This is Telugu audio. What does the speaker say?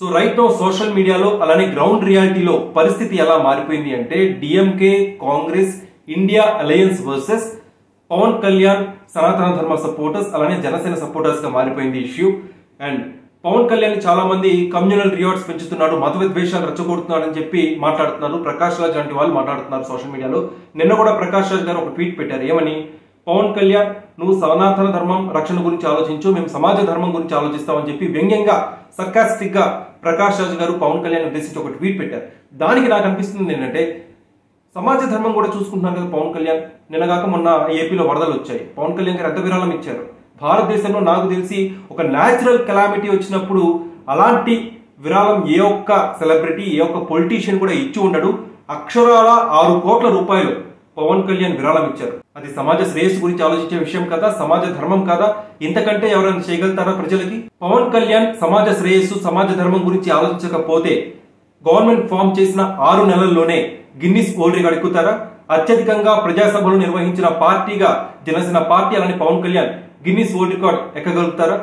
సో రైట్ నౌ సోషల్ మీడియాలో అలానే గ్రౌండ్ రియాలిటీలో పరిస్థితి ఎలా మారిపోయింది అంటే DMK Congress India alliance versus Pawan Kalyan Sanatana Dharma supporters అలానే జనసేన సపోర్టర్స్ గా మారిపోయింది ఇష్యూ. అండ్ పవన్ కళ్యాణ్ చాలా మంది కమ్యూనల్ రివార్డ్స్ పెంచుతున్నాడు, మత విద్వేషాలు రెచ్చగొడుతున్నాడు అని చెప్పి మాట్లాడుతున్నారు. ప్రకాష్ రాజ్ లాంటి వాళ్ళు మాట్లాడుతున్నారు సోషల్ మీడియాలో. నిన్న కూడా ప్రకాష్ రాజ్ గారు ఒక ట్వీట్ పెట్టారు. ఏమని? పవన్ కళ్యాణ్ నువ్వు సనాతన ధర్మం రక్షణ గురించి ఆలోచించు, మేము సమాజ ధర్మం గురించి ఆలోచిస్తామని చెప్పి వ్యంగ్యంగా సర్కాస్టిక్ గా ప్రకాష్ రాజ్ గారు పవన్ కళ్యాణ్ ఉద్దేశించి ఒక ట్వీట్ పెట్టారు. దానికి నాకు అనిపిస్తుంది ఏంటంటే సమాజ ధర్మం కూడా చూసుకుంటున్నారు కదా పవన్ కళ్యాణ్. నిన్నగాక మొన్న ఏపీలో వరదలు వచ్చాయి, పవన్ కళ్యాణ్ గారు ఎంత విరాళం ఇచ్చారు. భారతదేశంలో నాకు తెలిసి ఒక న్యాచురల్ కెలామిటీ వచ్చినప్పుడు అలాంటి విరాళం ఏ ఒక్క సెలబ్రిటీ ఏ ఒక్క పొలిటీషియన్ కూడా ఇచ్చి ఉండడు. అక్షరాల 6 కోట్ల రూపాయలు పవన్ కళ్యాణ్ విరాళం ఇచ్చారు. అది సమాజ శ్రేయస్సు గురించి ఆలోచించే విషయం కదా, సమాజ ధర్మం కదా. ఇంతకంటే ఎవరైనా చేయగలుగుతారా ప్రజలకి? పవన్ కళ్యాణ్ సమాజ శ్రేయస్సు సమాజ ధర్మం గురించి ఆలోచించకపోతే గవర్నమెంట్ ఫామ్ చేసిన 6 నెలల్లోనే గిన్నిస్ వరల్డ్ రికార్డ్ ఎక్కుతారా? అత్యధికంగా ప్రజాసభలు నిర్వహించిన పార్టీగా జనసేన పార్టీ అలానే Pawan Kalyan Guinness world record ఎక్కగలుగుతారా?